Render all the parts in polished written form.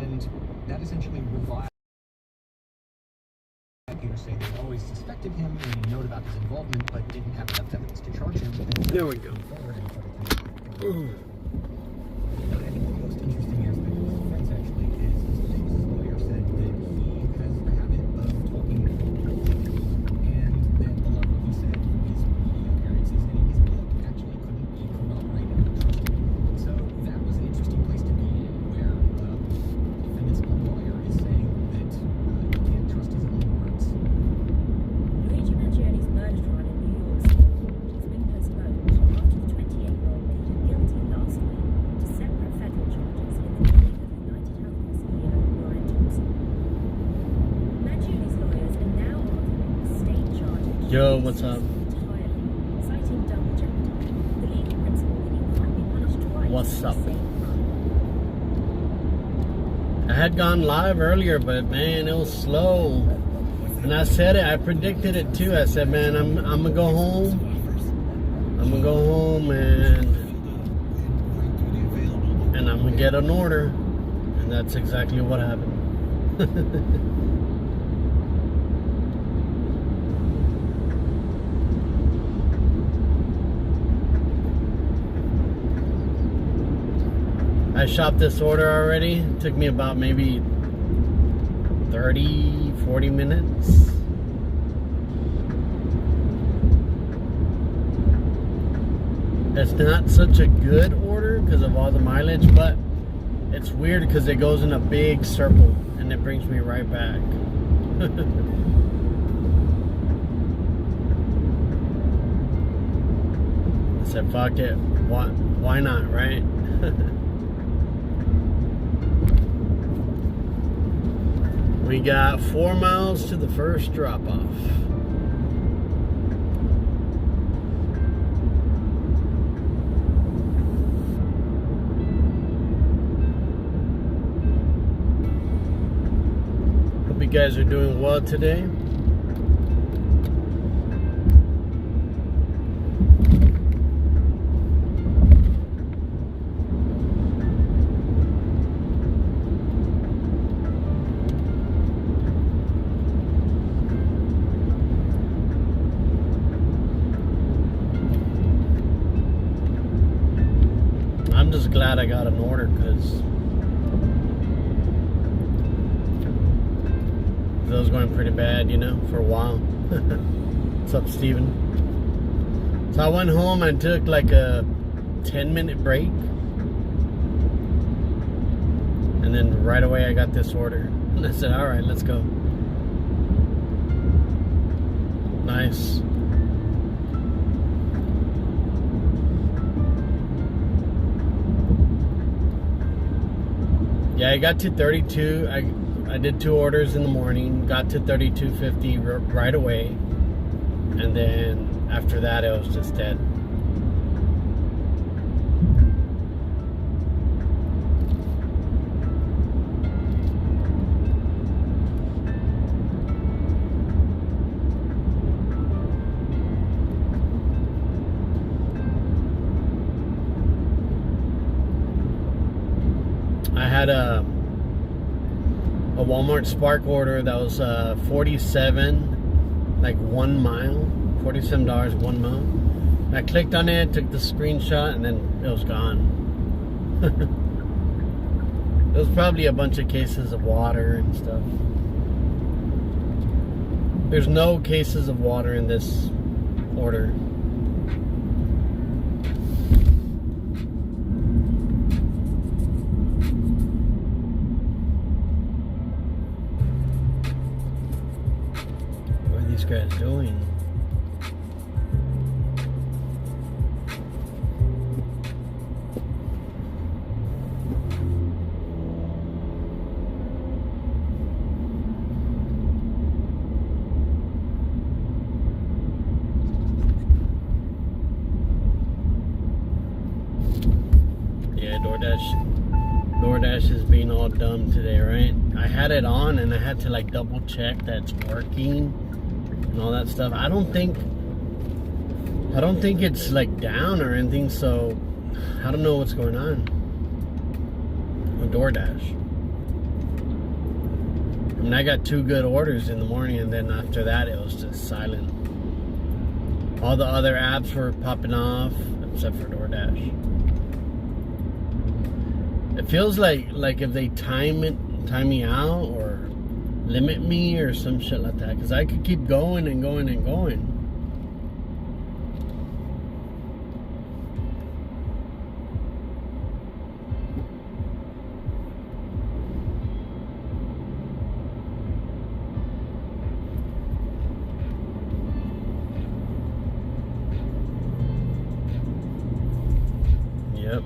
and that essentially revived say they always suspected him and known about his involvement, but didn't have enough evidence to charge him. There we go. I think the most interesting aspect of his defense actually is James's lawyer said that he has a habit of talking and that a lot of what he said in his media appearances and in his book actually couldn't be corroborated or trusted. So that was an interesting place to be in, where the defendant's own lawyer is saying that you can't trust his own words. Luigi Mangieri's murder trial in New York City has been postponed after the 28-year-old pleaded guilty last week to separate federal charges in the killing of United Healthcare CEO Brian Thompson. Mangieri's lawyers are now arguing state charges. Yo, what's up? Entirely, citing double jeopardy, the legal principle that you can't be punished twice What's for up? the same crime. I had gone live earlier, but man, it was slow. And I said it, I predicted it too. I said, man, I'm gonna go home. I'm gonna go home and I'm gonna get an order. And that's exactly what happened. I shopped this order already. It took me about maybe 30, 40 minutes. It's not such a good order because of all the mileage, but it's weird because it goes in a big circle and it brings me right back. I said, fuck it. Why not, right? We got 4 miles to the first drop-off. Hope you guys are doing well today. I'm just glad I got an order because it was going pretty bad, you know, for a while. What's up, Steven? So I went home and took like a 10-minute break. And then right away I got this order. And I said, alright, let's go. Nice. Yeah, I got to 32. I did 2 orders in the morning. Got to 32.50 right away, and then after that, it was just dead. I had a Walmart Spark order that was 47, like 1 mile, $47 1 mile. And I clicked on it, took the screenshot, and then it was gone. It was probably a bunch of cases of water and stuff. There's no cases of water in this order. Guys doing? Yeah, DoorDash is being all dumb today, right? I had it on and I had to like double check that it's working and all that stuff. I don't think it's like down or anything, so I don't know what's going on with DoorDash. I mean, I got 2 good orders in the morning, and then after that, it was just silent. All the other apps were popping off, except for DoorDash. It feels like if they time me out or limit me or some shit like that, because I could keep going and going and going. Yep.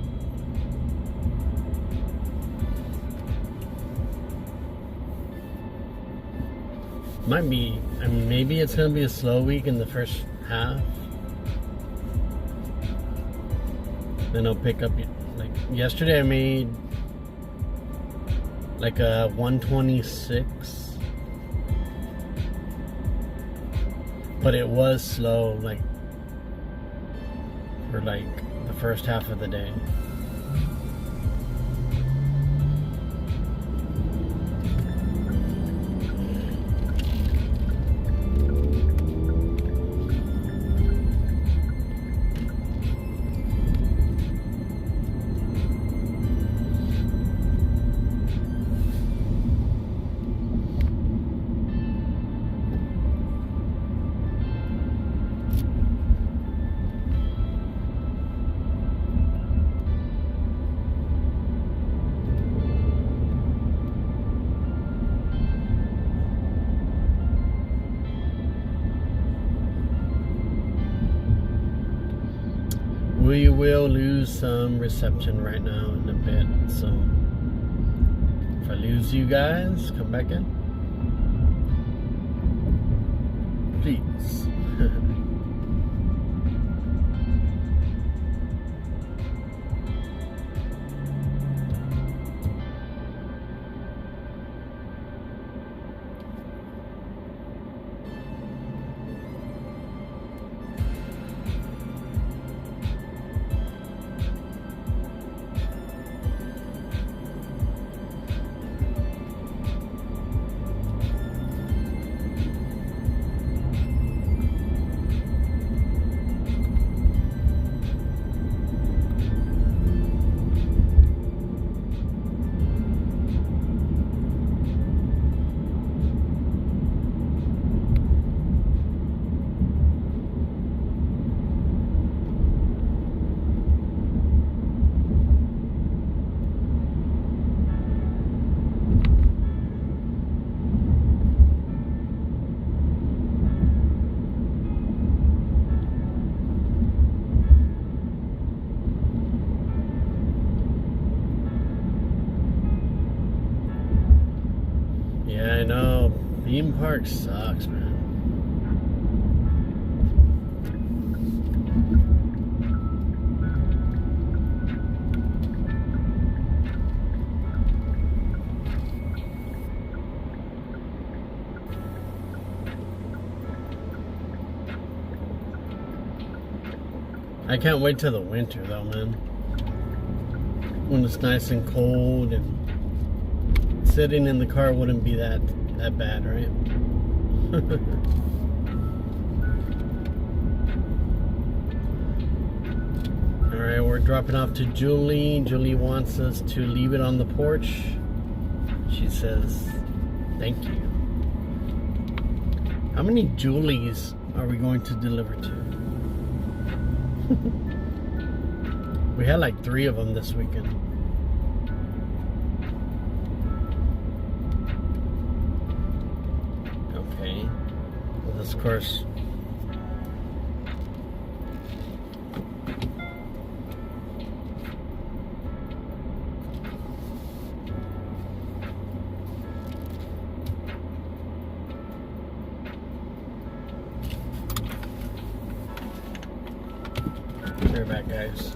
Might be, I mean, maybe it's gonna be a slow week in the first half. Then I'll pick up, like yesterday I made like a 126. But it was slow, like for like the first half of the day. We will lose some reception right now in a bit, so if I lose you guys, come back in, please. Yeah, I know. Theme park sucks, man. I can't wait till the winter though, man. When it's nice and cold and sitting in the car wouldn't be that bad, right? Alright, we're dropping off to Julie. Julie wants us to leave it on the porch. She says, thank you. How many Julies are we going to deliver to? We had like 3 of them this weekend. Okay. Well, this course. Be right back, guys.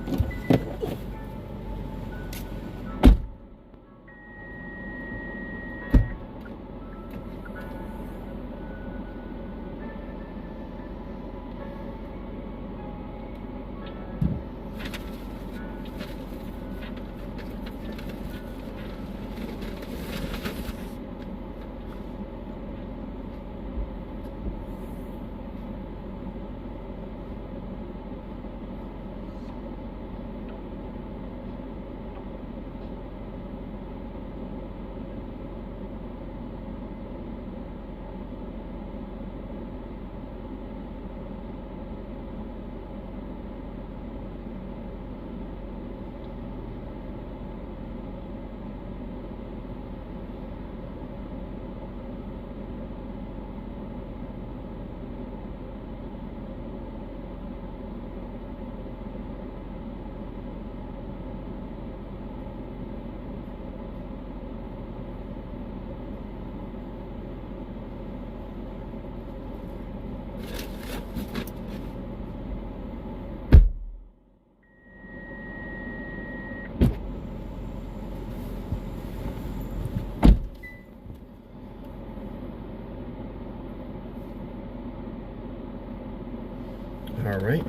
All right.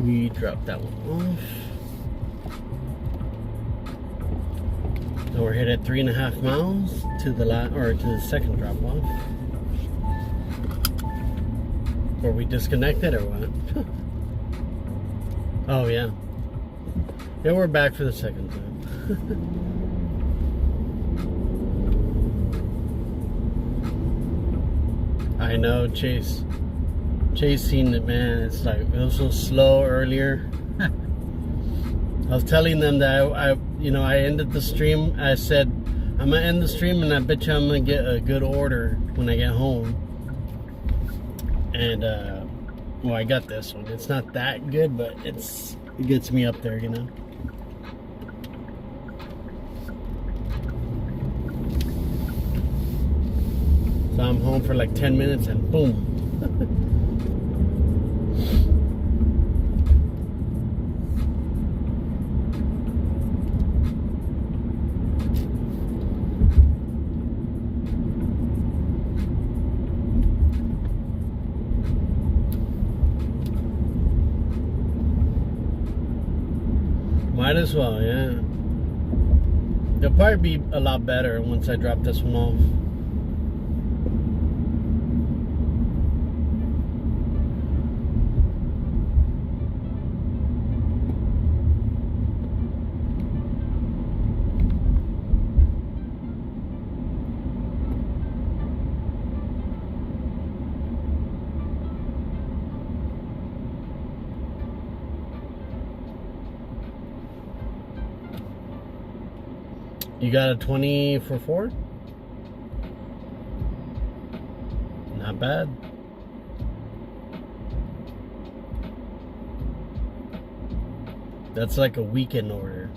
We dropped that one off. So we're headed 3.5 miles to the second drop off. Were we disconnected or what? Oh yeah. Yeah, we're back for the second time. I know, Chase. Chase seen it, man. It's like it was so slow earlier. I was telling them that I ended the stream. I said I'm gonna end the stream, and I bet you I'm gonna get a good order when I get home. And well, I got this one. It's not that good, but it gets me up there, you know. So I'm home for like 10 minutes and boom. Might as well, yeah. It'll probably be a lot better once I drop this one off. You got a 20 for 4? Not bad. That's like a weekend order.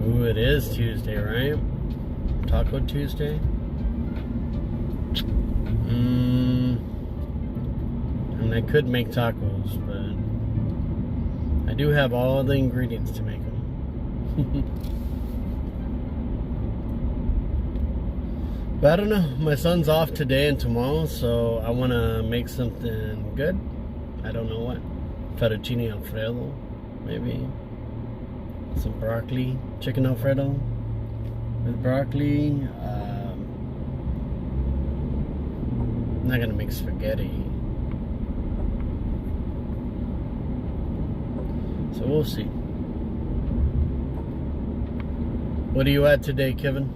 Ooh, it is Tuesday, right? Taco Tuesday? And I could make tacos, but I do have all the ingredients to make them. But I don't know. My son's off today and tomorrow, so I want to make something good. I don't know what. Fettuccine Alfredo, maybe. Some broccoli, chicken Alfredo with broccoli. I'm not gonna make spaghetti, so we'll see. What are you at today, Kevin?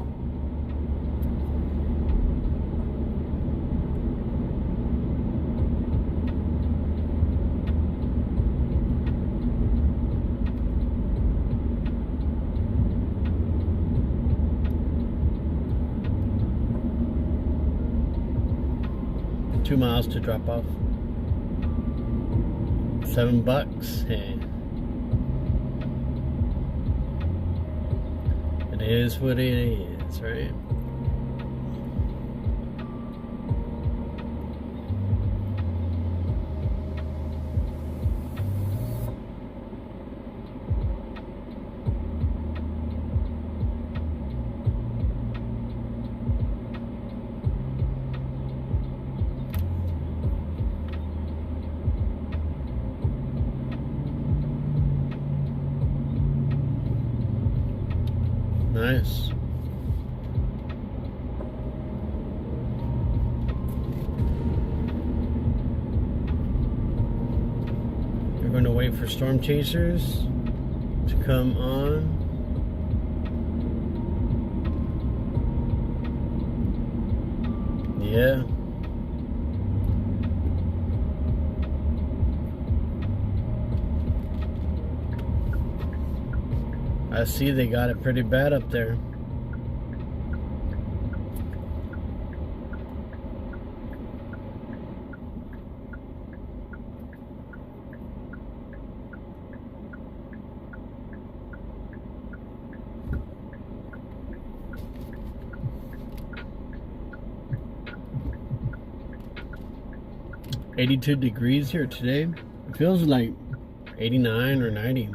$2 miles to drop off. $7. Hey. It is what it is, right? Nice. We're going to wait for storm chasers to come on. Yeah. I see they got it pretty bad up there. "82 degrees here today." It feels like 89 or 90.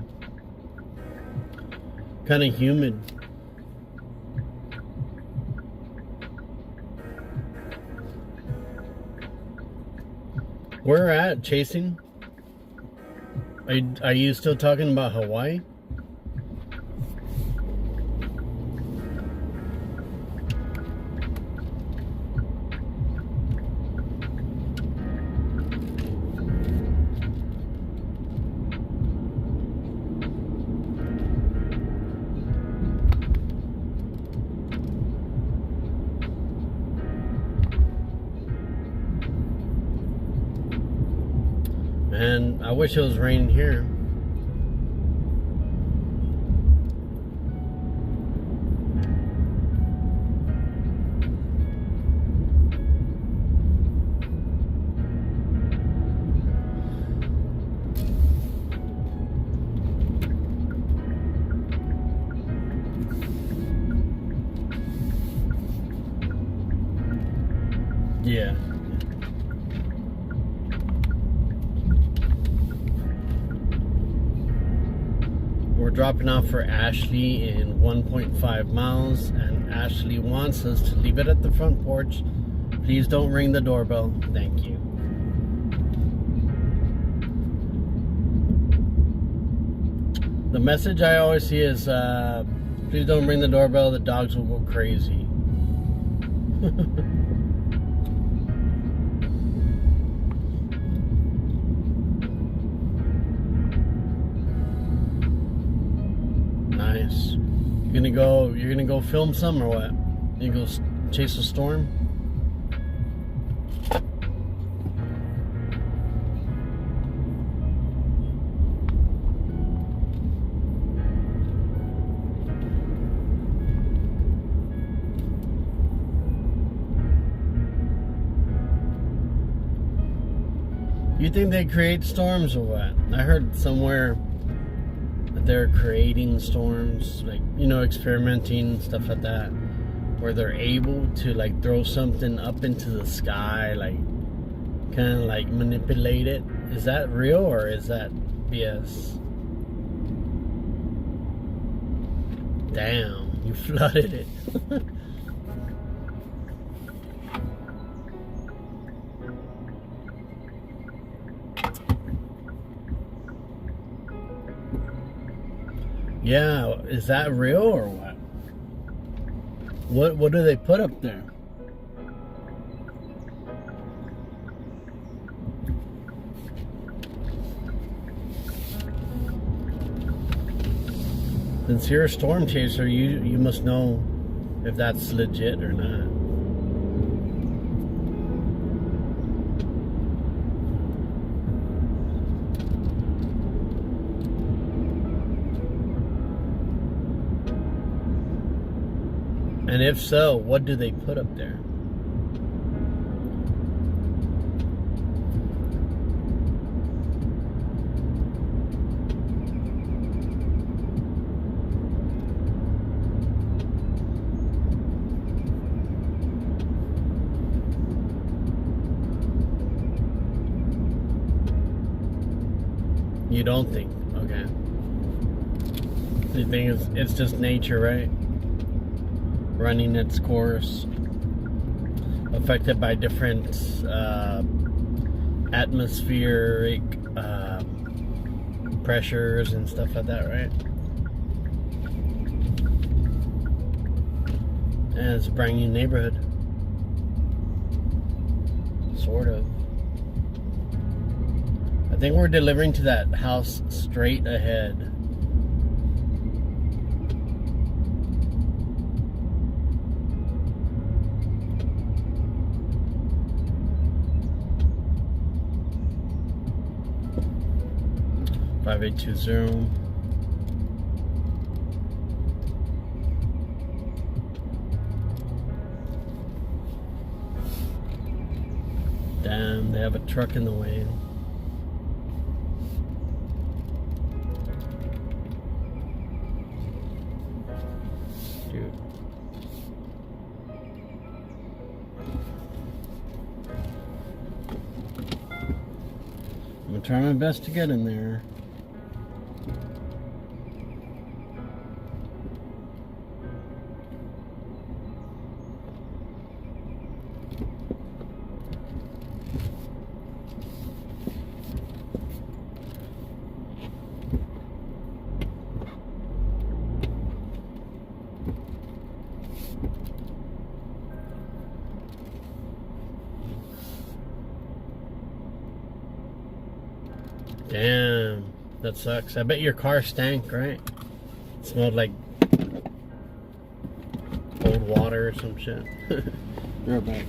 Kind of humid. Where at, Chasing? Are you still talking about Hawaii? Man, I wish it was raining here. Yeah. We're dropping off for Ashley in 1.5 miles, and Ashley wants us to leave it at the front porch. Please don't ring the doorbell. Thank you. The message I always see is, please don't ring the doorbell, the dogs will go crazy. Nice. You're gonna go film some or what? You go chase a storm? You think they create storms or what? I heard somewhere that they're creating storms, like, experimenting, stuff like that, where they're able to like throw something up into the sky, like kind of like manipulate it. Is that real or is that BS? Damn, you flooded it. Yeah, is that real or what? What do they put up there? Since you're a storm chaser, you must know if that's legit or not. And if so, what do they put up there? You don't think? Okay. So you think it's just nature, right? Running its course, affected by different atmospheric pressures and stuff like that, right? And it's a brand new neighborhood, sort of. I think we're delivering to that house straight ahead. 5820. Damn, they have a truck in the way. Dude. I'm gonna try my best to get in there. Damn, that sucks. I bet your car stank, right? It smelled like old water or some shit. Right back.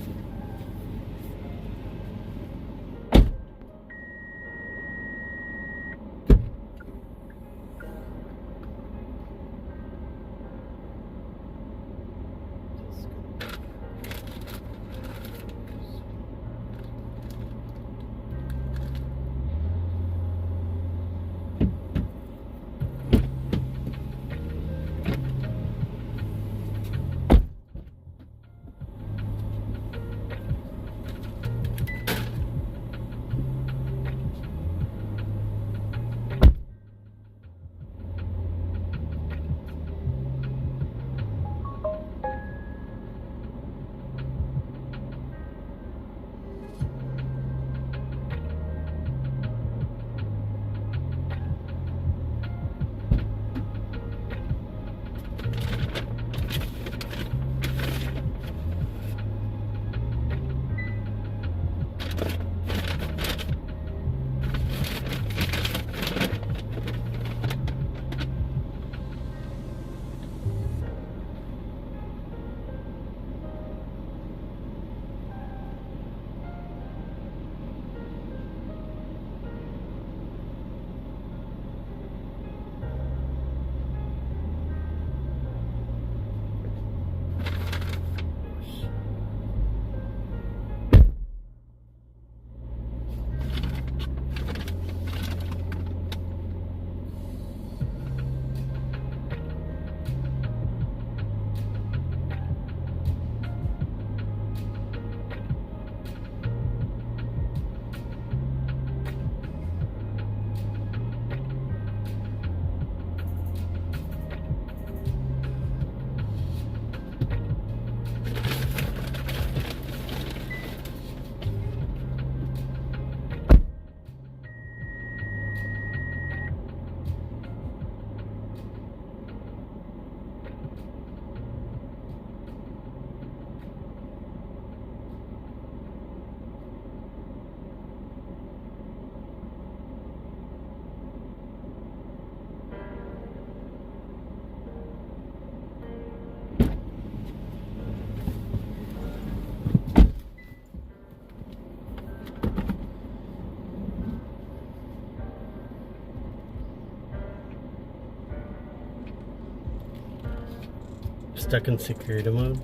Stuck in security mode.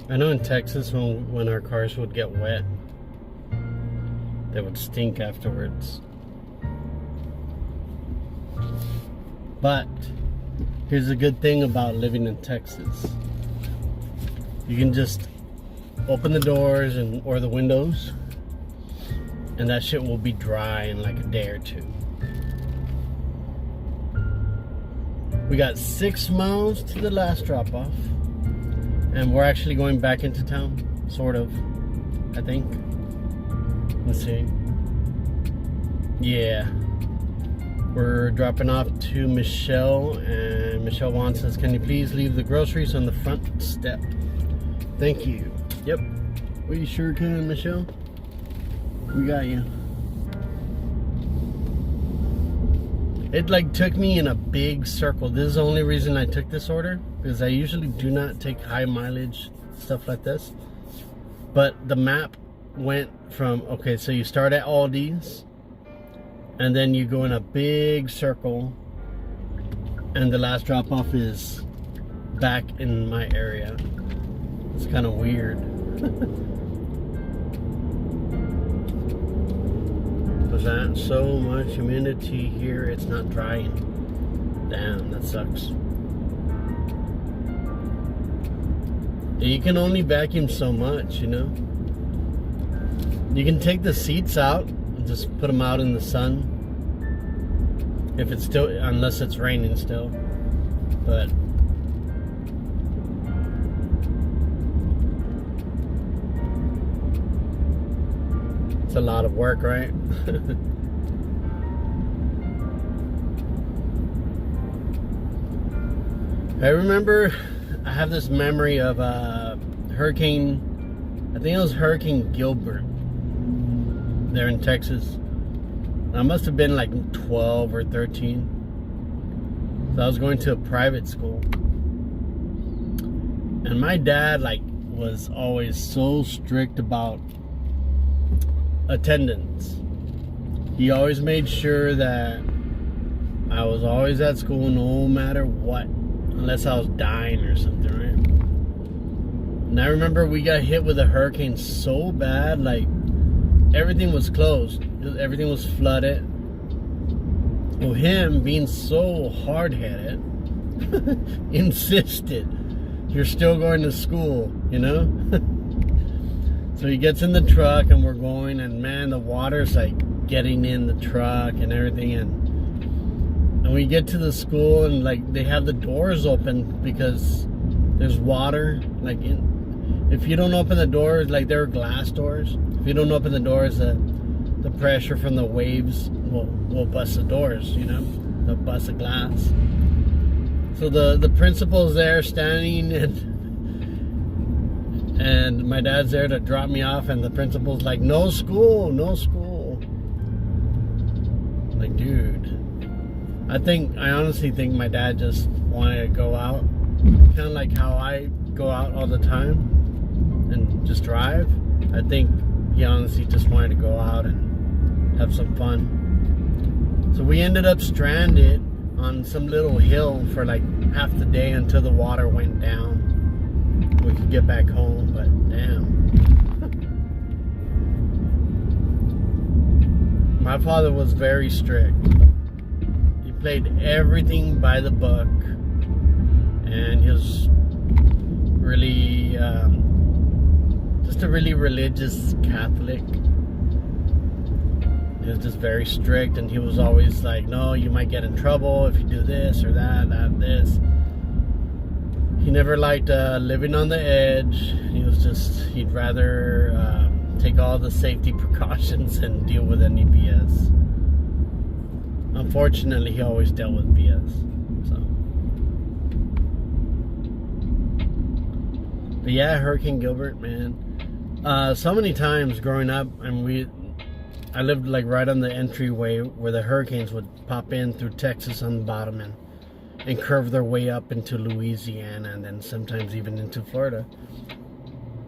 I know in Texas when our cars would get wet, they would stink afterwards. But here's a good thing about living in Texas. You can just open the doors or the windows and that shit will be dry in like a day or two. We got 6 miles to the last drop off and we're actually going back into town, sort of, I think. Let's see. Yeah, we're dropping off to Michelle, and Michelle wants us, can you please leave the groceries on the front step? Thank you. Yep, we sure can, Michelle. We got you. It like took me in a big circle. This is the only reason I took this order, because I usually do not take high mileage stuff like this. But the map went from, okay, so you start at Aldi's, and then you go in a big circle, and the last drop off is back in my area. It's kind of weird. There's so much humidity here, it's not drying. Damn, that sucks. You can only vacuum so much, you know. You can take the seats out and just put them out in the sun. If it's still, unless it's raining still. But it's a lot of work, right? I remember, I have this memory of Hurricane, I think it was Hurricane Gilbert there in Texas. I must have been like 12 or 13. So I was going to a private school. And my dad was always so strict about attendance. He always made sure that I was always at school no matter what. Unless I was dying or something, right? And I remember we got hit with a hurricane so bad, everything was closed. Everything was flooded. Well, him being so hard-headed insisted you're still going to school, you know? So he gets in the truck and we're going, and man, the water's getting in the truck and everything, and we get to the school, and they have the doors open because there's water. If you don't open the doors, they're glass doors. If you don't open the doors, the pressure from the waves will bust the doors, you know? They'll bust the glass. So the principal's there standing, and my dad's there to drop me off, and the principal's like, no school, no school. Dude. I honestly think my dad just wanted to go out, kind of like how I go out all the time and just drive. I think he honestly just wanted to go out and have some fun. So we ended up stranded on some little hill for half the day until the water went down. We could get back home, but damn. My father was very strict. Played everything by the book, and he was really just a really religious Catholic. He was just very strict, and he was always like, no, you might get in trouble if you do this or that, this. He never liked living on the edge. He'd rather take all the safety precautions and deal with any BS. Unfortunately, he always dealt with BS. But yeah, Hurricane Gilbert, man. So many times growing up, and I lived right on the entryway where the hurricanes would pop in through Texas on the bottom and curve their way up into Louisiana, and then sometimes even into Florida.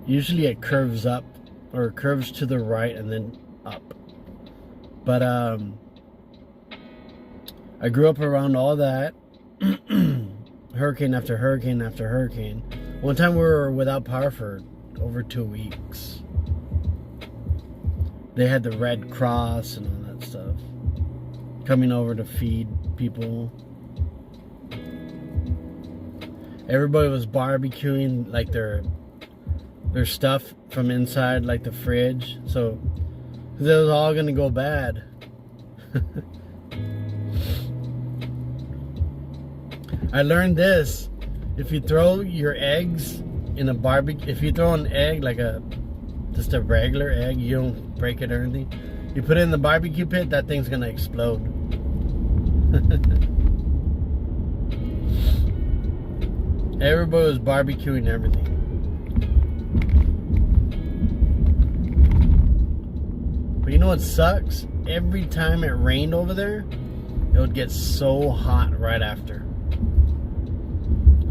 Usually it curves up, or curves to the right and then up. But I grew up around all that. Hurricane after hurricane after hurricane. One time we were without power for over 2 weeks. They had the Red Cross and all that stuff coming over to feed people. Everybody was barbecuing their stuff from inside the fridge. So it was all gonna go bad. I learned this: if you throw your eggs in a barbecue, if you throw an egg just a regular egg, you don't break it or anything, you put it in the barbecue pit, that thing's gonna explode. Everybody was barbecuing everything. But you know what sucks? Every time it rained over there, it would get so hot right after.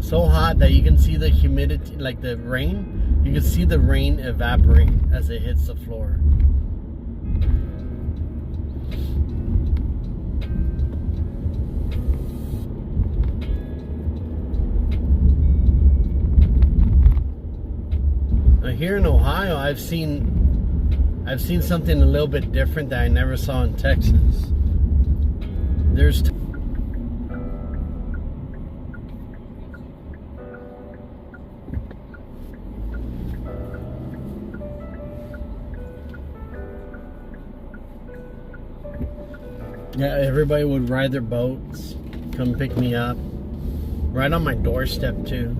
So hot that you can see the humidity, the rain, You can see the rain evaporate as it hits the floor. Now here in Ohio, I've seen something a little bit different that I never saw in Texas. There's yeah, everybody would ride their boats, come pick me up, right on my doorstep too.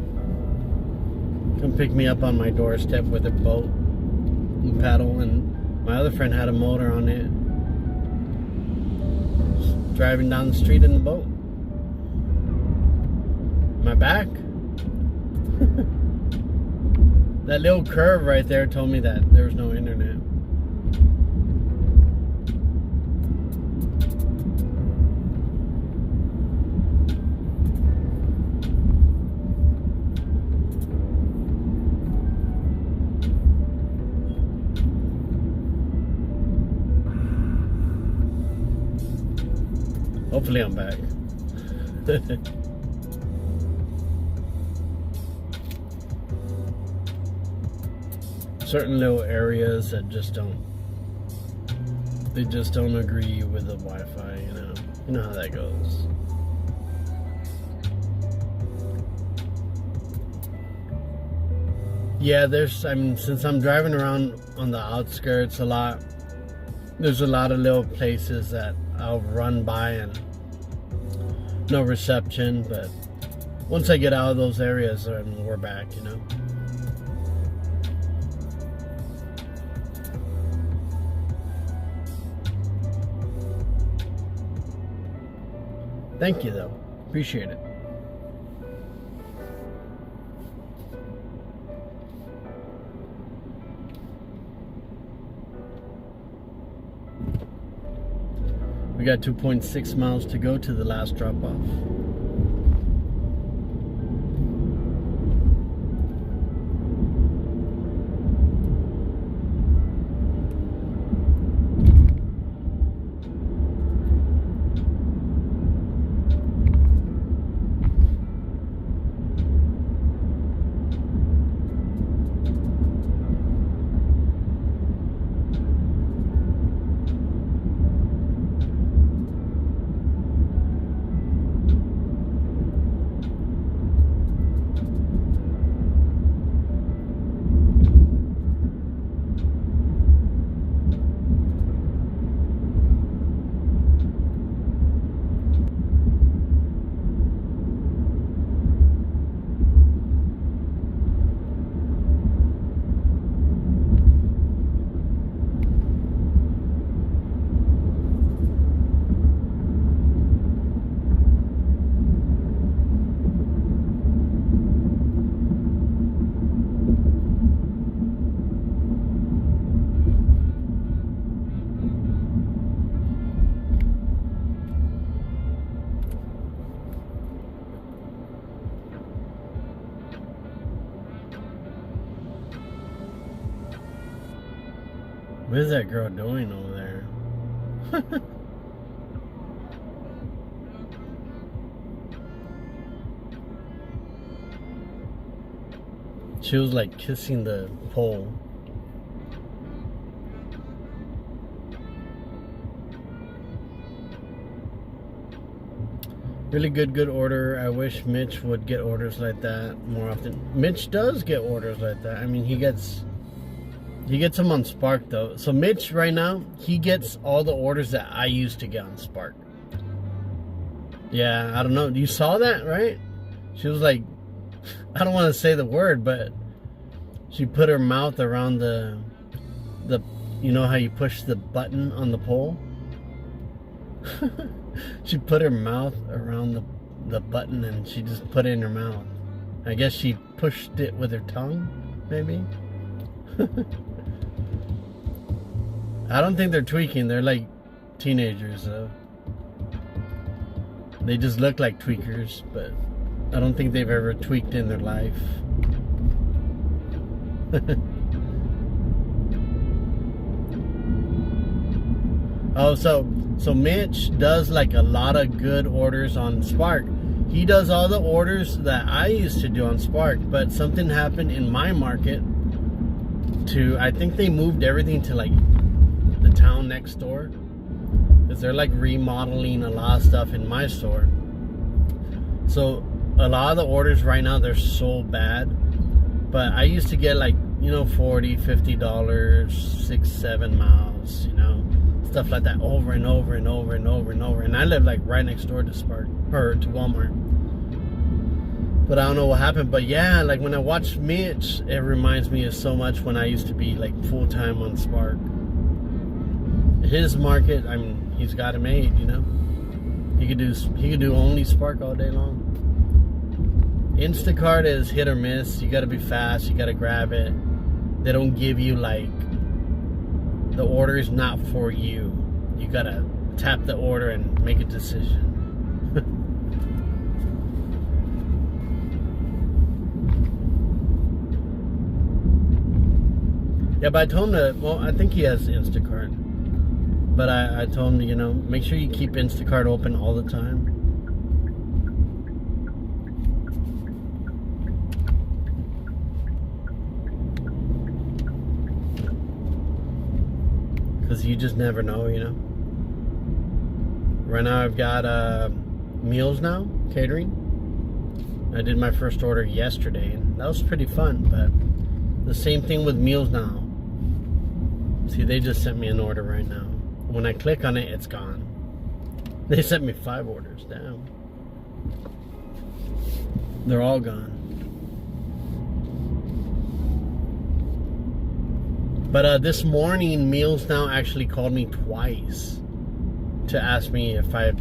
Come pick me up on my doorstep with a boat and paddle, and my other friend had a motor on it. Just driving down the street in the boat. My back. That little curve right there told me that there was no internet. Hopefully I'm back. Certain little areas that just don't agree with the Wi-Fi, you know. You know how that goes. Yeah, since I'm driving around on the outskirts a lot, there's a lot of little places that I'll run by and no reception, but once I get out of those areas, then we're back, you know. Thank you, though. Appreciate it. We got 2.6 miles to go to the last drop-off. What is that girl doing over there? She was like kissing the pole. Really good order. I wish Mitch would get orders like that more often. Mitch does get orders like that. I mean, he gets them on Spark though. So Mitch right now, he gets all the orders that I used to get on Spark. Yeah, I don't know. You saw that, right? She was like, I don't want to say the word, but she put her mouth around the you know how you push the button on the pole? She put her mouth around the button and she just put it in her mouth. I guess she pushed it with her tongue, maybe? I don't think they're tweaking. They're like teenagers, though. They just look like tweakers, but I don't think they've ever tweaked in their life. Oh, so Mitch does like a lot of good orders on Spark. He does all the orders that I used to do on Spark, but something happened in my market to, I think they moved everything to like the town next door, because they're like remodeling a lot of stuff in my store. So a lot of the orders right now, they're so bad, but I used to get like, you know, $40, $50, 6-7 miles, you know, stuff like that over and over and over and over and over. And I live like right next door to Spark, or to Walmart. But I don't know what happened. But yeah, like when I watch Mitch, it reminds me of so much when I used to be like full-time on Spark. His market, I mean, he's got it made, you know. He could do only Spark all day long. Instacart is hit or miss. You gotta be fast, you gotta grab it. They don't give you like, the order is not for you. You gotta tap the order and make a decision. Yeah, but I told him that, well, I think he has Instacart. But I told him, you know, make sure you keep Instacart open all the time. Because you just never know, you know. Right now I've got Meals Now catering. I did my first order yesterday, and that was pretty fun. But the same thing with Meals Now. See, they just sent me an order right now. When I click on it, it's gone. They sent me 5 orders. Damn. They're all gone. But this morning, Meals Now actually called me twice to ask me if I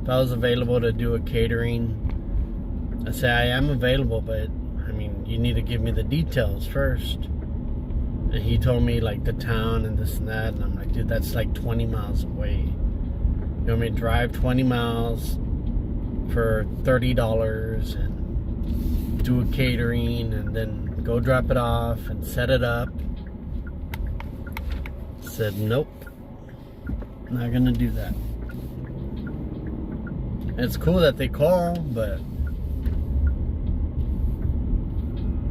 was available to do a catering. I said I am available, but I mean, you need to give me the details first. And he told me like the town and this and that, and I'm like, dude, that's like 20 miles away. You want me to drive 20 miles for $30 and do a catering and then go drop it off and set it up? Said nope, not gonna do that. It's cool that they call, but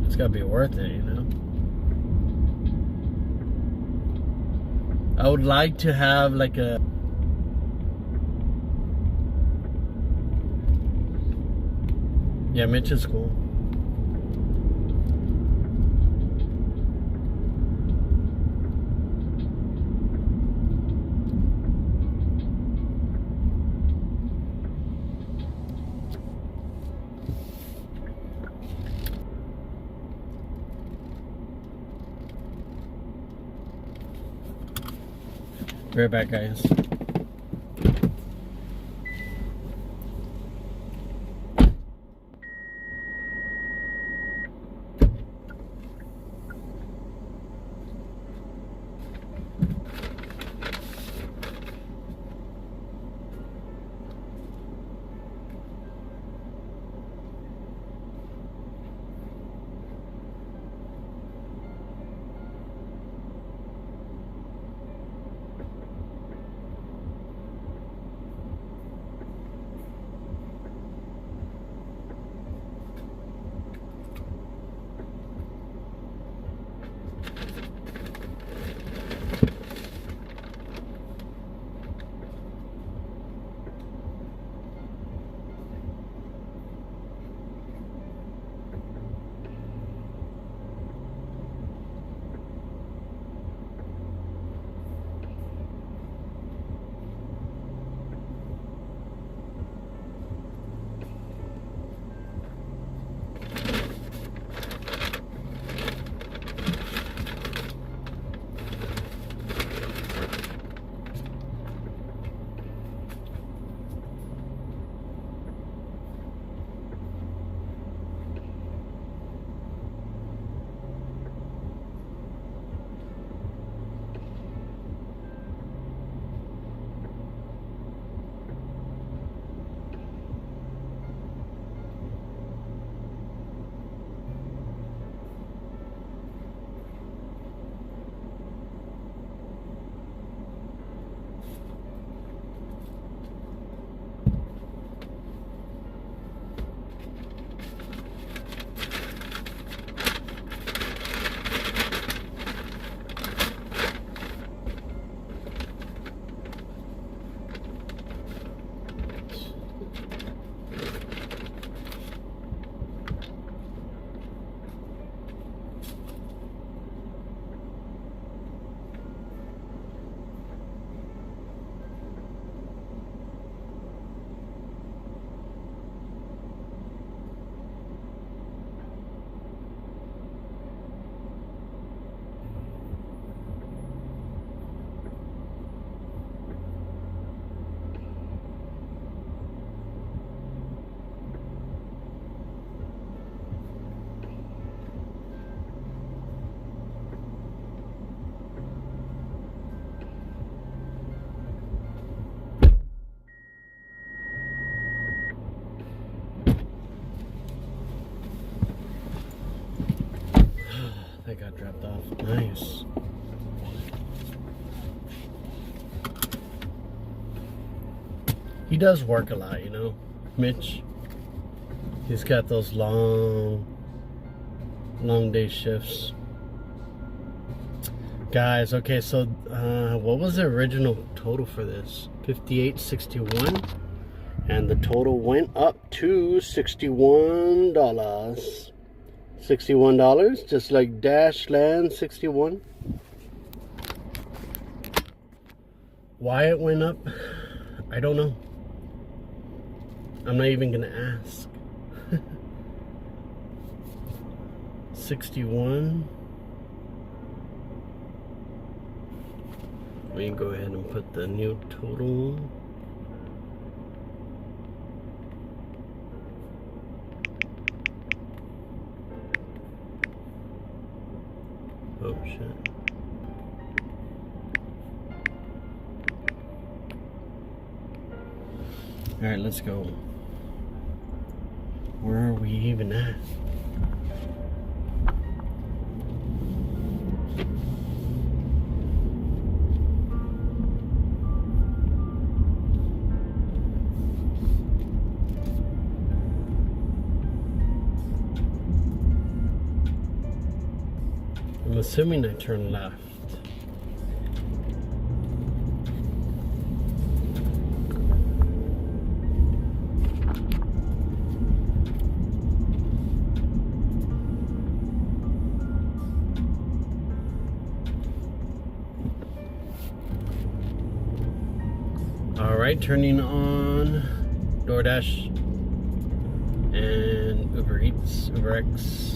it's gotta be worth it, you know. I would like to have like a yeah, Mitch is cool. Be right back, guys. dropped off. Nice. He does work a lot, you know, Mitch. He's got those long day shifts. Guys, okay, so what was the original total for this? $58.61, and the total went up to $61. $61, just like Dashland 61. Why it went up, I don't know. I'm not even gonna ask. 61. We can go ahead and put the new total. Oh shit. All right, let's go. Where are we even at? I'm assuming I turn left. Alright, turning on Doordash and Uber Eats, UberX.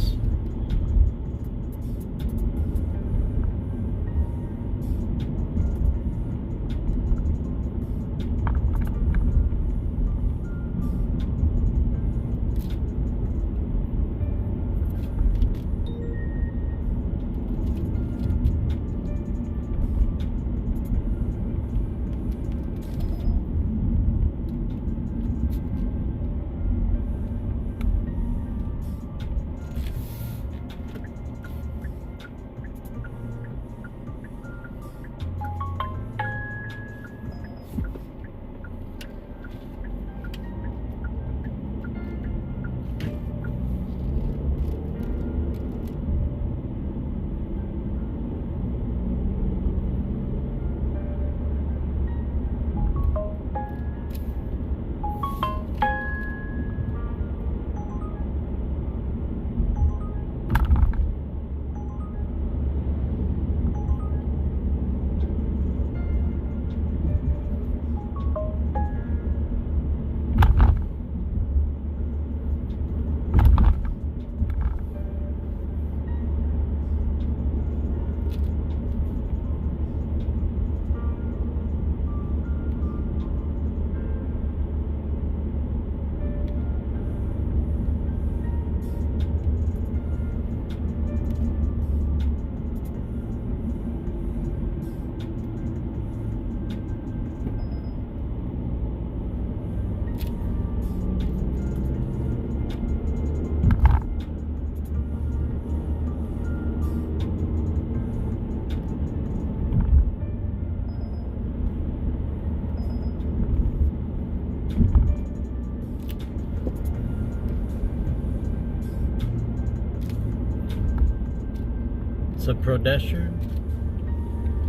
What's up, Pro Dasher?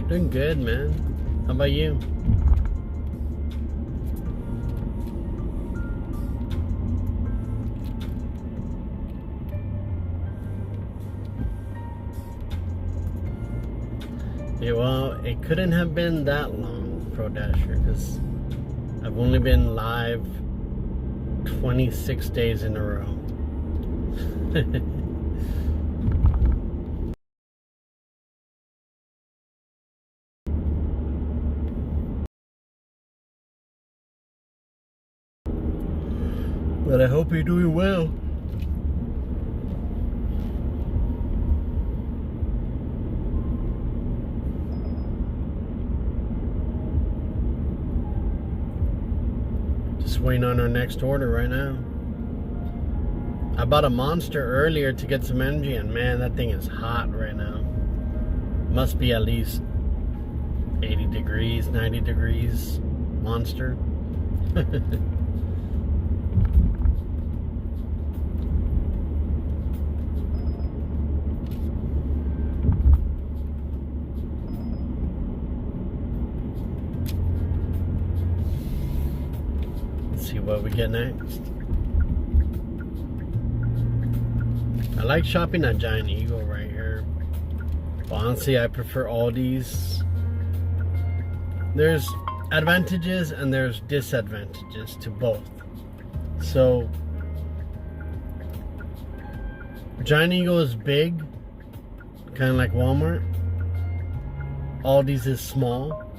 Doing good, man. How about you? Yeah, well, it couldn't have been that long, Pro Dasher, because I've only been live 26 days in a row. But I hope you're doing well. Just waiting on our next order right now. I bought a Monster earlier to get some energy, and man, that thing is hot right now. Must be at least 80 degrees, 90 degrees. Monster. Let's see what we get next. I like shopping at Giant Eagle right here. But honestly, I prefer Aldi's. There's advantages and there's disadvantages to both. So Giant Eagle is big, kind of like Walmart. Aldi's is small,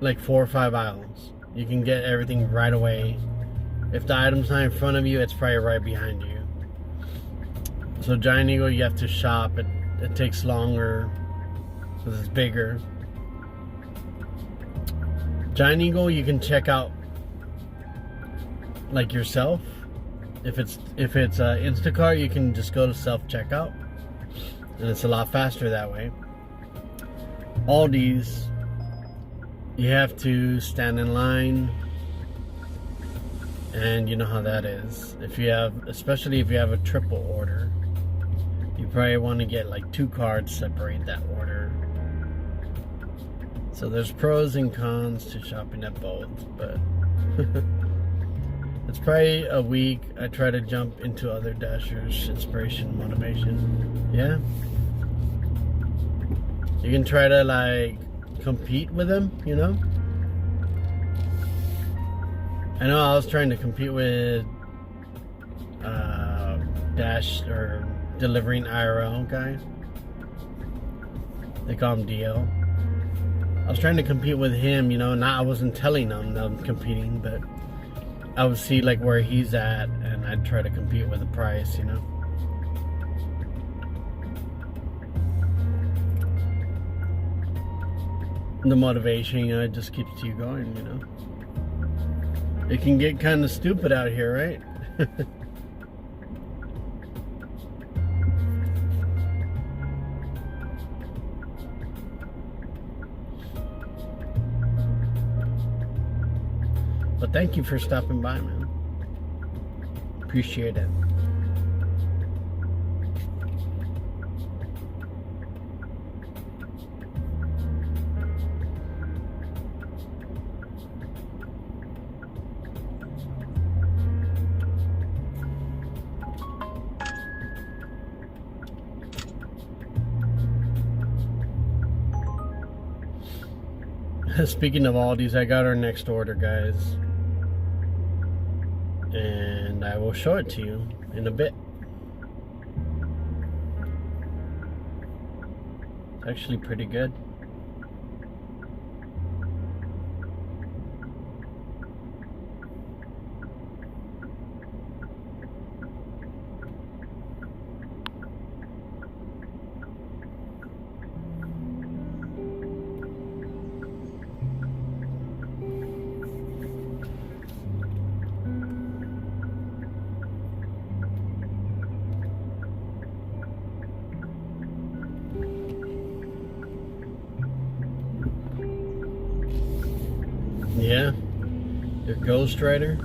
like 4 or 5 aisles. You can get everything right away. If the item's not in front of you, it's probably right behind you. So Giant Eagle, you have to shop. It takes longer because it's bigger. Giant Eagle, you can check out like yourself. If it's Instacart, you can just go to self-checkout, and it's a lot faster that way. Aldi's, you have to stand in line, and you know how that is. Especially if you have a triple order, you probably want to get like 2 cards, separate that order. So there's pros and cons to shopping at both, but it's probably a week. I try to jump into other Dashers, inspiration, motivation. Yeah. You can try to like compete with them, you know? I know I was trying to compete with Dash or delivering IRL guy. They call him DL. I was trying to compete with him, you know, I wasn't telling him that I'm competing, but I would see like where he's at and I'd try to compete with the price, you know. The motivation, you know, it just keeps you going, you know. It can get kind of stupid out here, right? But thank you for stopping by, man. Appreciate it. Speaking of Aldi's, I got our next order, guys. And I will show it to you in a bit. It's actually pretty good. Yeah, your Ghost Rider.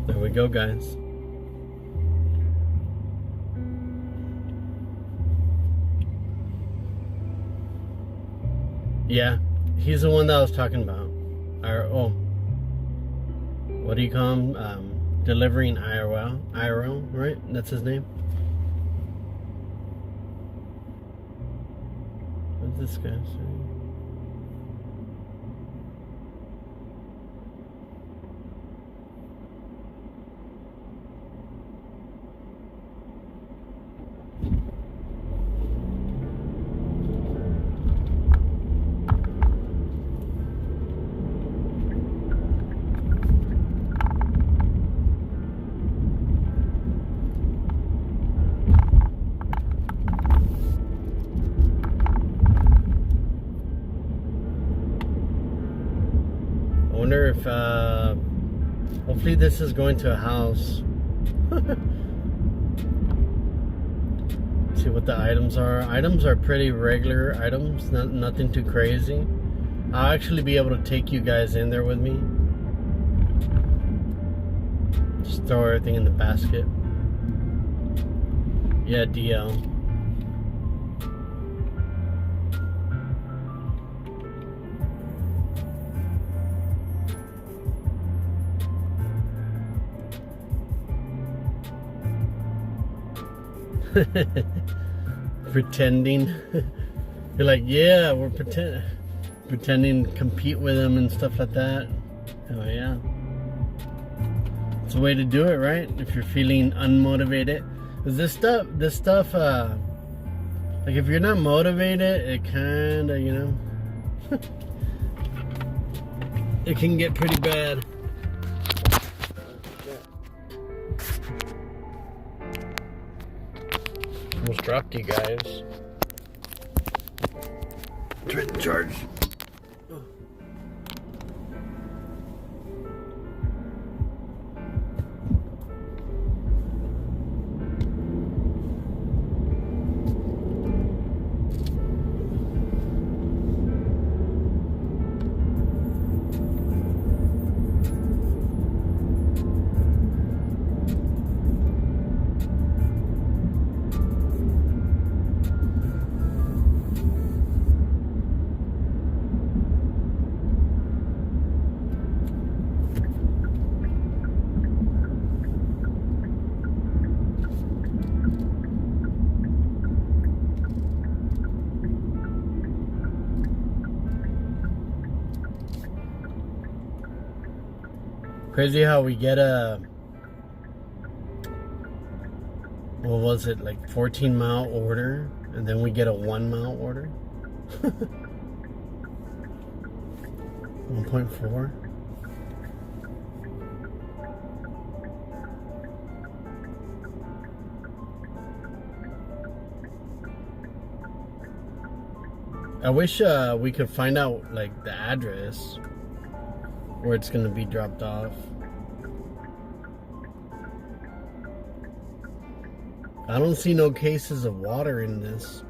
There we go, guys. Yeah, he's the one that I was talking about. What do you call him? Delivering IRL, right? That's his name. What's this guy saying? I wonder if, hopefully this is going to a house. See what the items are. Items are pretty regular items, nothing too crazy. I'll actually be able to take you guys in there with me. Just throw everything in the basket. Yeah, DL. Pretending. You're like, yeah, we're pretending to compete with them and stuff like that. Oh yeah, it's a way to do it, right? If you're feeling unmotivated, because this stuff like if you're not motivated, it kind of, you know, it can get pretty bad. Almost dropped you guys. Trying to charge. Crazy how we get a, what was it, like 14-mile order, and then we get a 1-mile order. 1.4. I wish we could find out like the address where it's gonna be dropped off. I don't see no cases of water in this.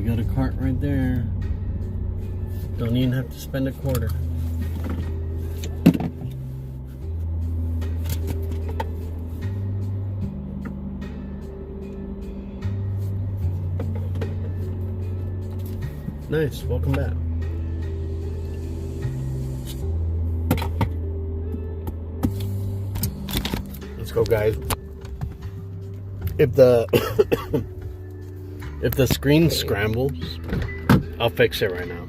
Got a cart right there. Don't even have to spend a quarter. Nice, welcome back. Let's go, guys. If the if the screen scrambles, I'll fix it right now.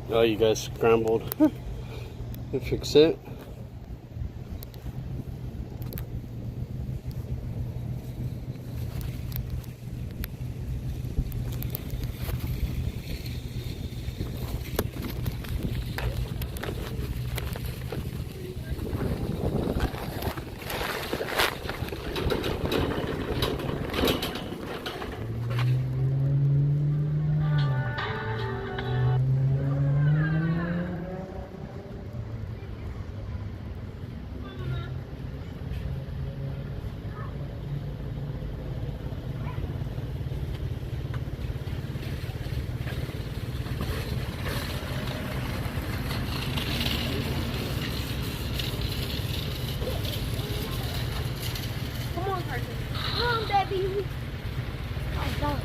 Oh, you guys scrambled. You fix it. Come on, baby. Oh, done.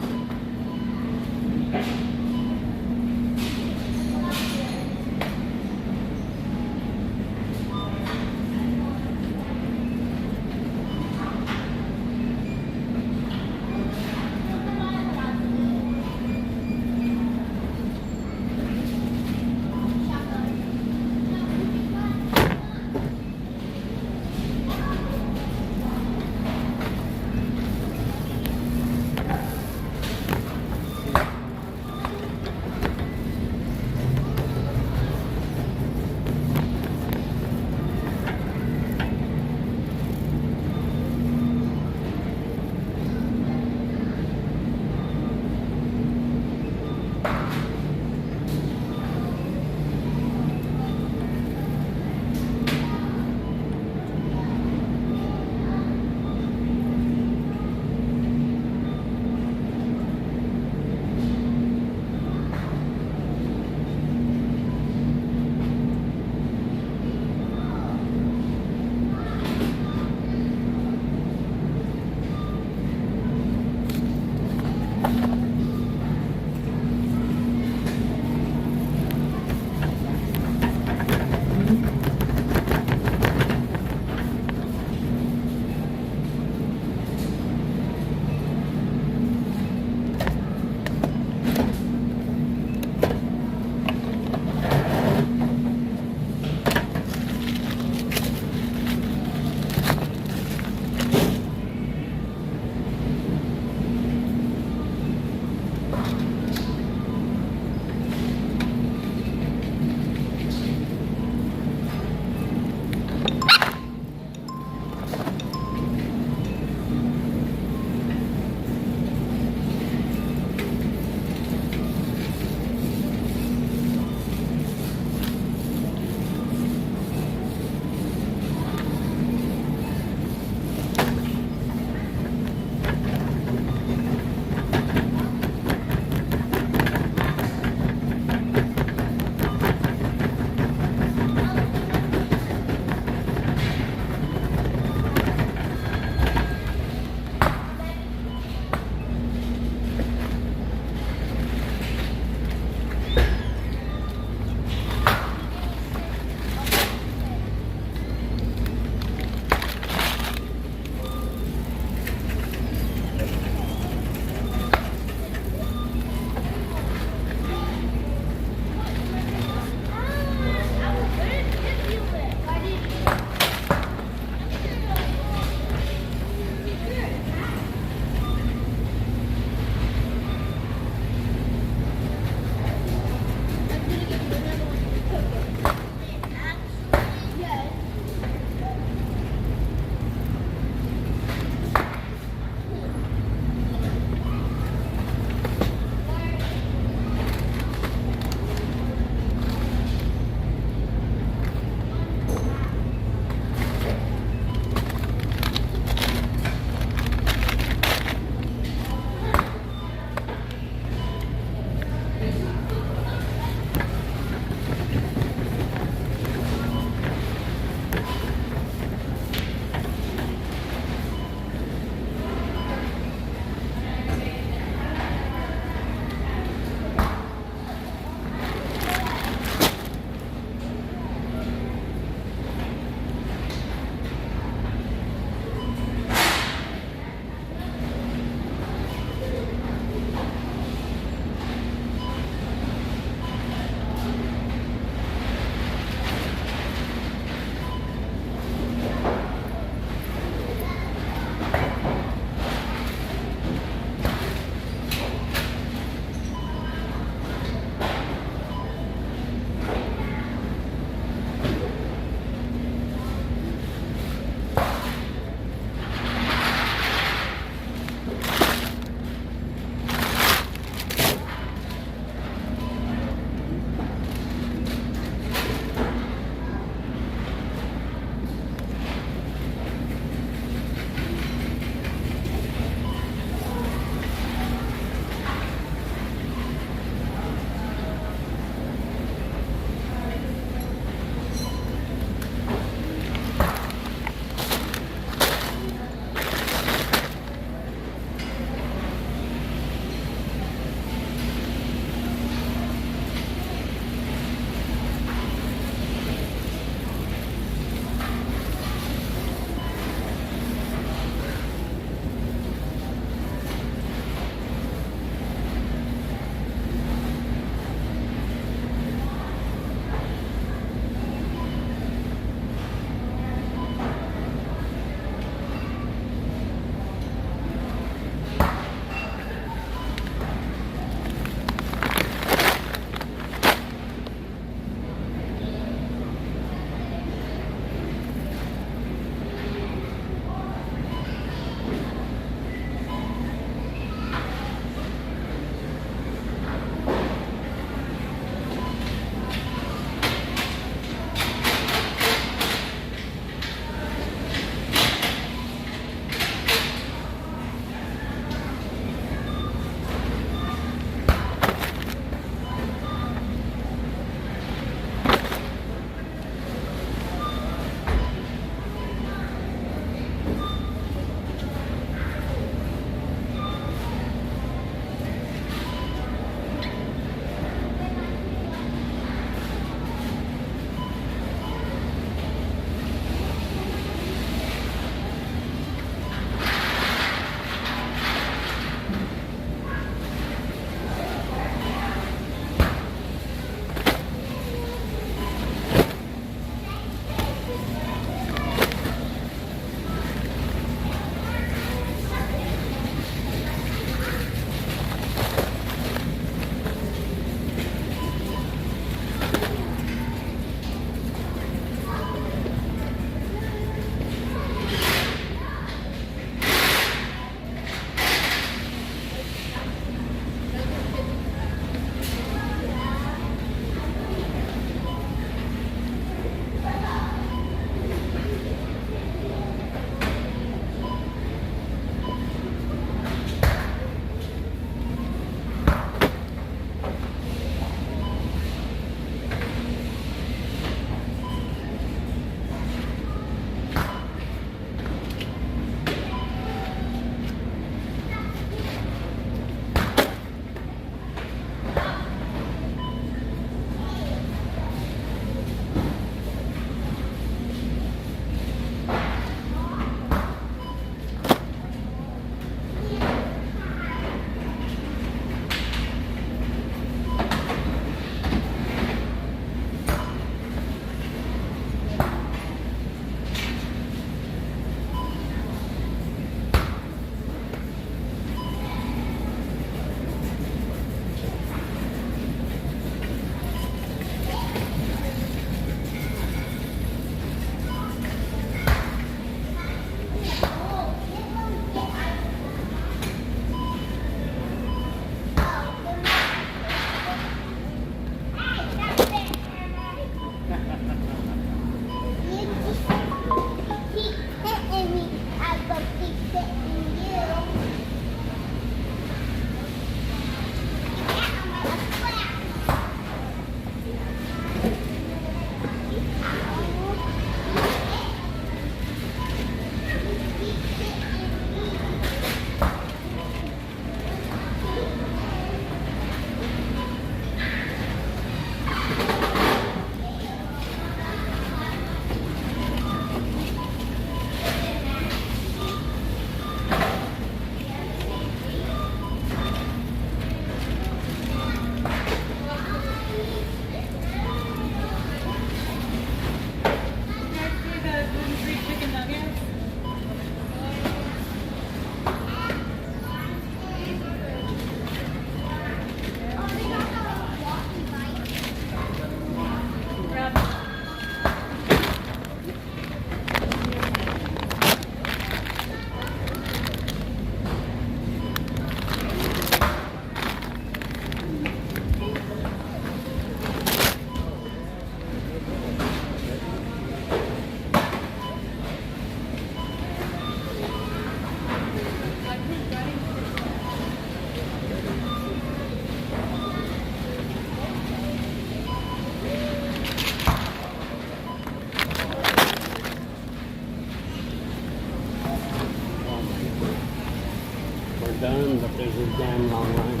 damn long line.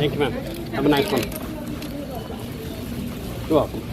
Thank you, ma'am. Have a nice one. You're welcome.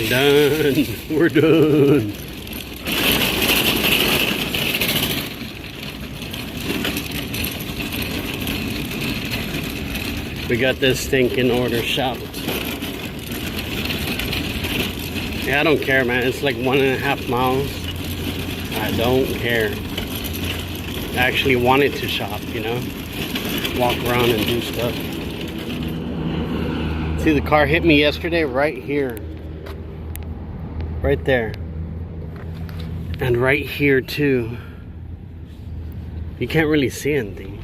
Done. We're done. We got this stinking order shopped. Yeah, I don't care, man. It's like 1.5 miles. I don't care. I actually wanted to shop, you know? Walk around and do stuff. See, the car hit me yesterday right here. Right there. And right here, too. You can't really see anything.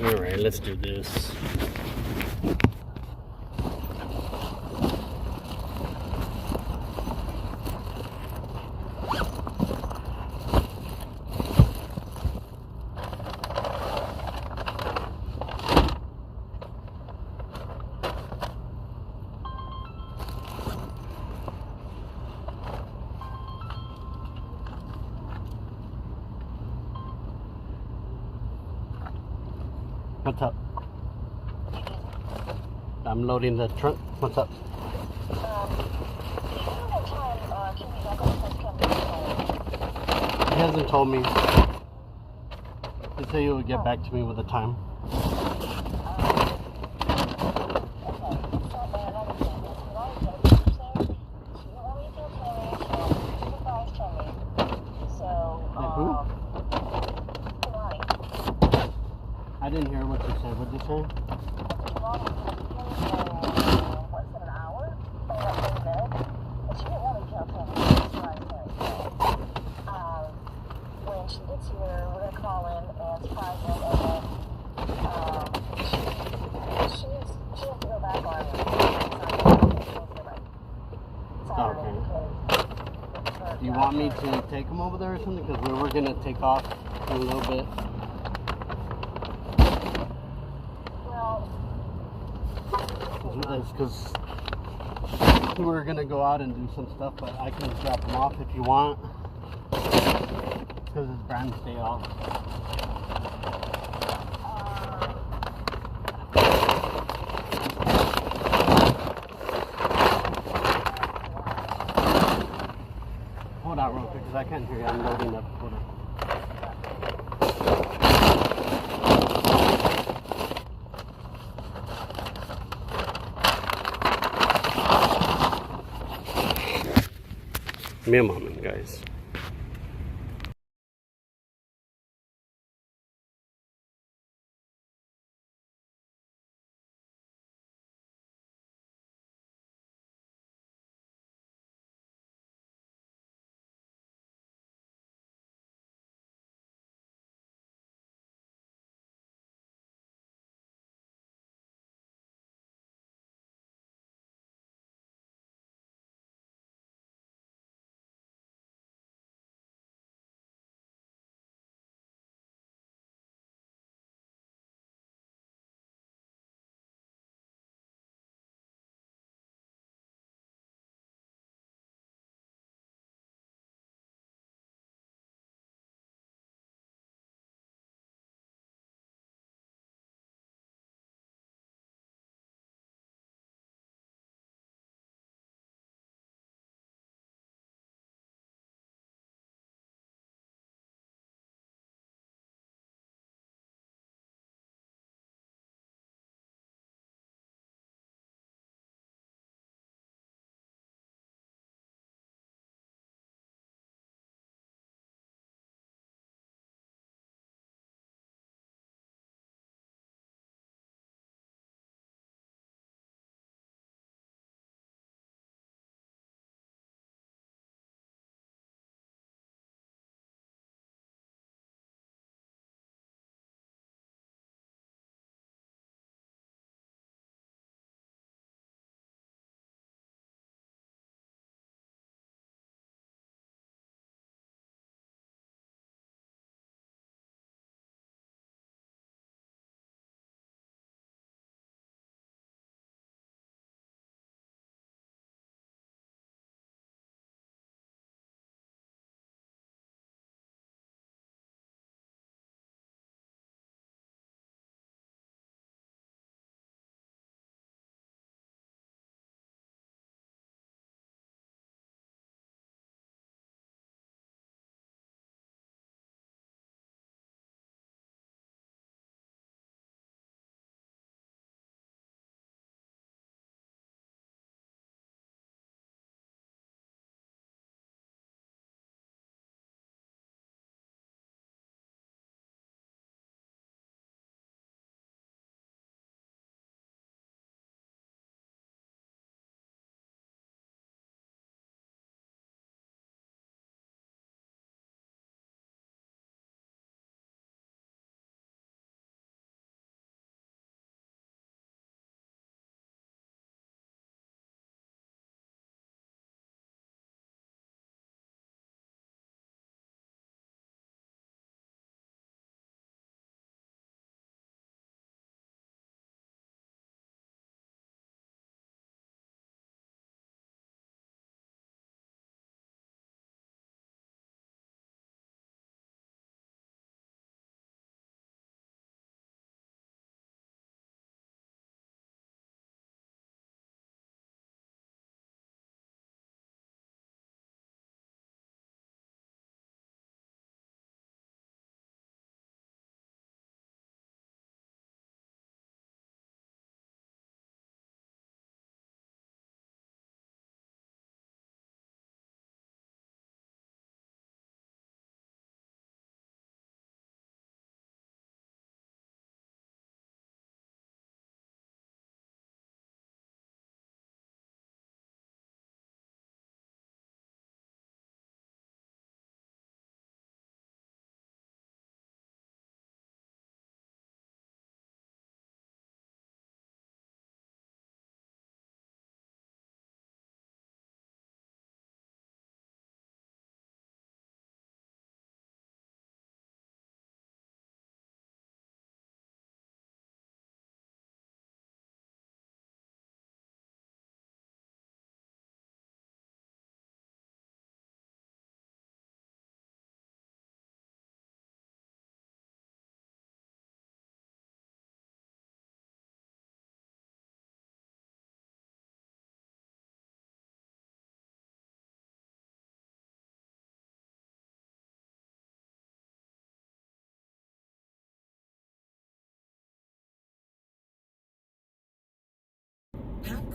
Alright, let's do this. What's up? I'm loading the trunk. What's up? He hasn't told me. He said he would get back to me with a time. Who? I didn't hear what you said. What did you say? When she gets here, we're gonna call in and surprise her, and then she has to go back on Saturday. Do you want me to take him over there or something? Because we were gonna take off in a little bit. It's because we were gonna go out and do some stuff, but I can drop him off if you want. Because his brand's day off. Hold on real quick, because I can't hear you. I'm loading up. Hold on. Give me a moment, guys.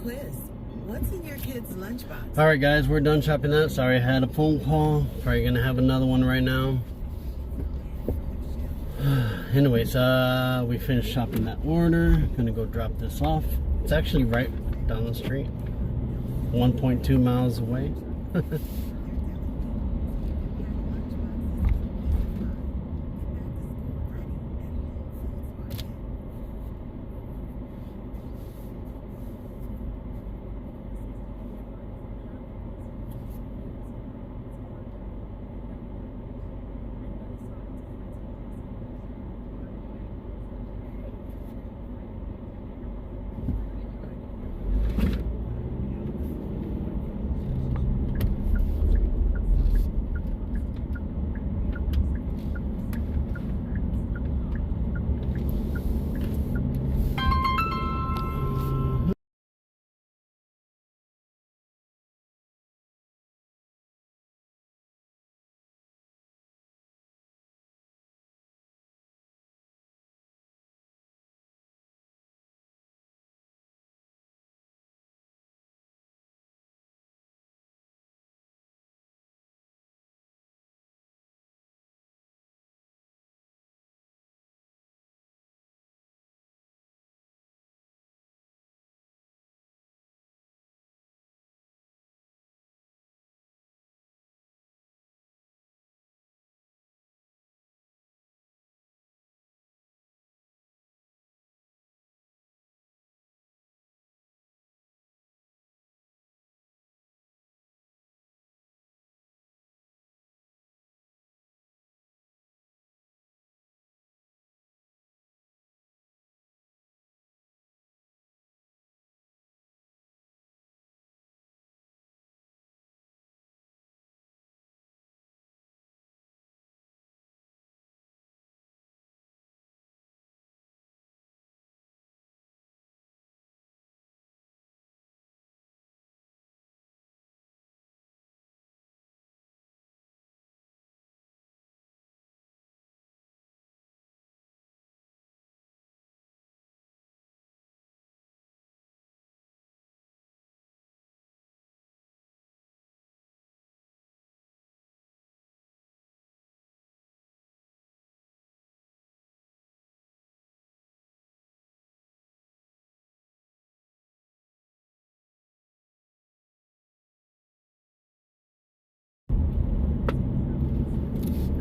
quiz. What's in your kid's lunchbox? All right, guys, we're done shopping that. Sorry, I had a phone call. Probably gonna have another one right now. Anyways, we finished shopping that order. Gonna go drop this off. It's actually right down the street, 1.2 miles away.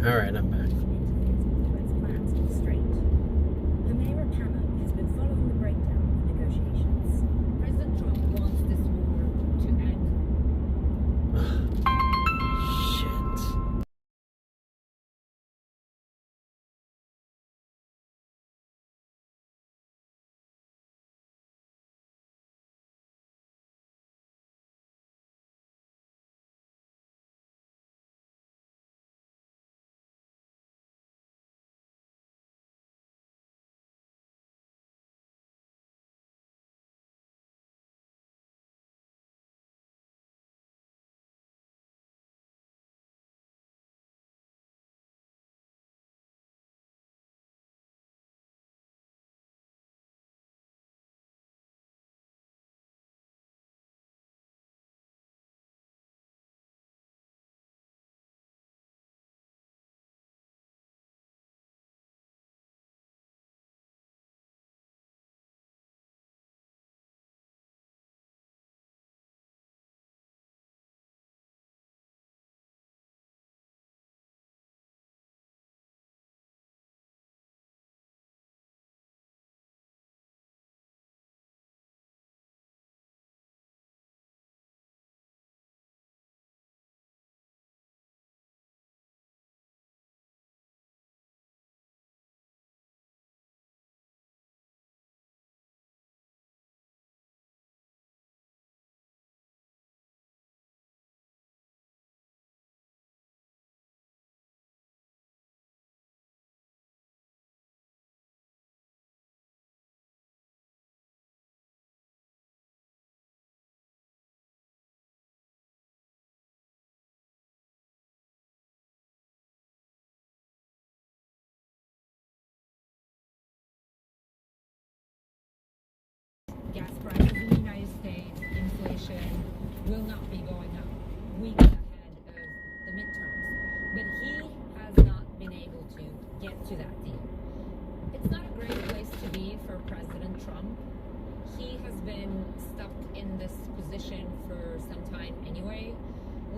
All right, I'm back. President Trump wants this war to end. Shit. Gas prices in the United States inflation will not be going up weeks ahead of the midterms. But he has not been able to get to that deal. It's not a great place to be for President Trump. He has been stuck in this position for some time anyway.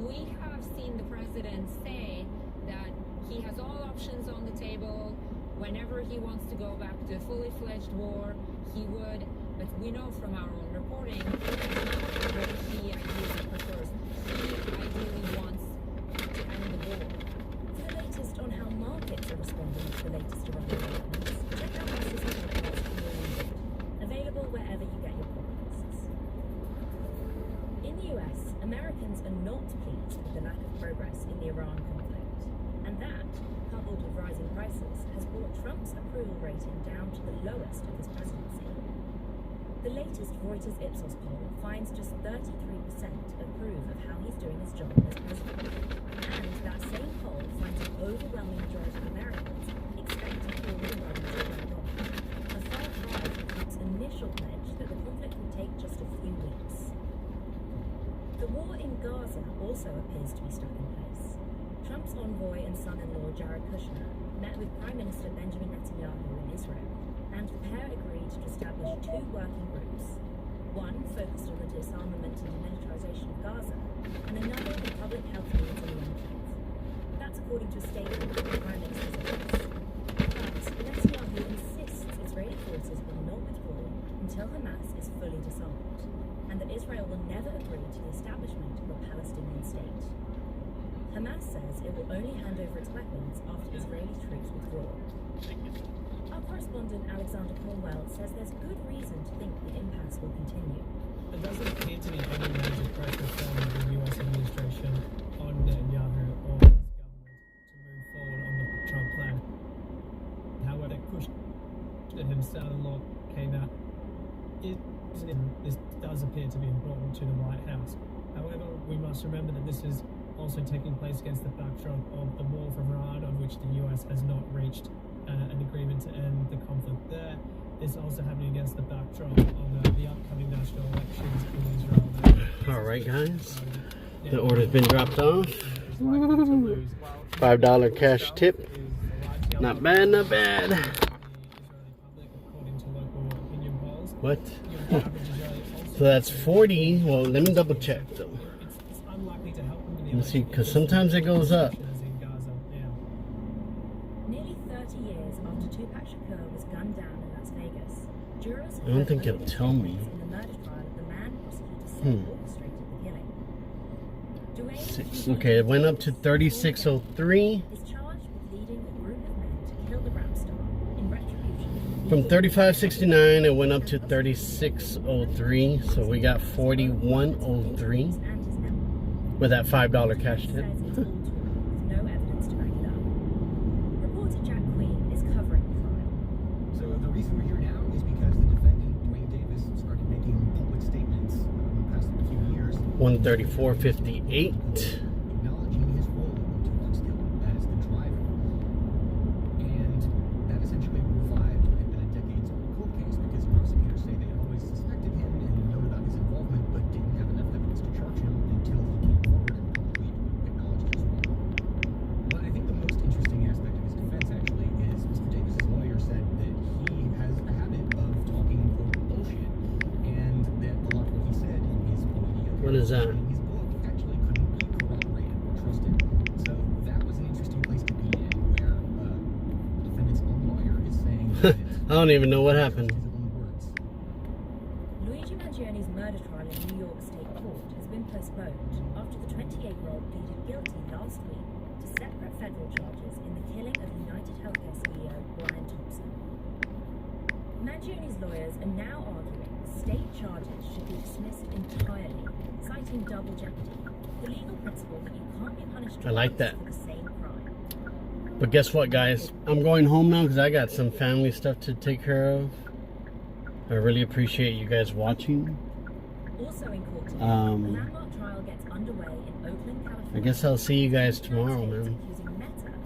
We have seen the president say that he has all options on the table. Whenever he wants to go back to a fully fledged war, he would. But we know from our own reporting that's not what he ideally prefers. He ideally wants to end the war. For the latest on how markets are responding to the latest Iran developments, check out Max's podcast available wherever you get your podcasts. In the US, Americans are not pleased with the lack of progress in the Iran conflict, and that, coupled with rising prices, has brought Trump's approval rating down to the lowest of his presidency. The latest Reuters Ipsos poll finds just 33% approve of how he's doing his job as president, and that same poll finds an overwhelming majority of Americans expect to call the Iranians to go on, a far cry from Trump's initial pledge that the conflict would take just a few weeks. The war in Gaza also appears to be stuck in place. Trump's envoy and son-in-law Jared Kushner met with Prime Minister Benjamin Netanyahu in Israel, and the pair agreed to establish two working groups, one focused on the disarmament and demilitarization of Gaza, and another on public health needs in the enclave. That's according to a statement from the Prime Minister's office. But Netanyahu insists Israeli forces will not withdraw until Hamas is fully disarmed, and that Israel will never agree to the establishment of a Palestinian state. Hamas says it will only hand over its weapons after Israeli troops withdraw. Our correspondent Alexander Cornwell says there's good reason to think the impasse will continue. It doesn't appear to be any major pressure from the US administration on Netanyahu or his government to move forward on the Trump plan. However, Kushner himself came out. This does appear to be important to the White House. However, we must remember that this is also taking place against the backdrop of the war of Iran, of which the US has not reached an agreement to end the conflict there. It's also happening against the backdrop of the upcoming national elections in Israel. All right, guys. The order's been dropped off. $5 cash tip. Not bad, not bad. What? So that's 40. Well, let me double check though. Let me see, because sometimes it goes up. Nearly 30 years after Tupac Shakur was gunned down in Las Vegas, jurors I don't think he'll tell me. in the murder trial of the man prosecutors say orchestrated the killing. Six. Okay, it went up to 3603. Is charged with leading a group of men to kill the rap star in retribution. From 3569, it went up to 3603. So we got 4103 And his number. with that $5 cash tip. Says it's all talk with no evidence to back it up. Reporter Jack Queen is covering the trial. So the reason we're here now is because the defendant, Dwayne Davis, started making public statements in the past few years 134.58. acknowledging his role in Tupac's killing as the driver. And that essentially revived what had been a decades-old court case because prosecutors say they always suspected him and known about his involvement but didn't have enough evidence to charge him until he came forward and publicly acknowledged his role. But I think the most interesting aspect of his defense actually is Mr. Davis's lawyer said that he has a habit of talking bullshit and that a lot of what he said in his media What is that? in his book actually couldn't be corroborated or trusted. So that was an interesting place to be in where the defendant's own lawyer is saying that I don't even know what happened. his own words. Luigi Mangioni's murder trial in New York State Court has been postponed after the 28-year-old pleaded guilty last week to separate federal charges in the killing of United Healthcare CEO Brian Thompson. Mangioni's lawyers are now arguing state charges should be dismissed entirely, citing double jeopardy, the legal principle that you can't be punished I like twice that. for the same crime. But guess what, guys? I'm going home now because I got some family stuff to take care of. I really appreciate you guys watching. Also in court today, Um, the landmark trial gets underway in Oakland, California. I guess I'll see you guys tomorrow, man.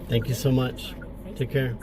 Thank you so much. Take care.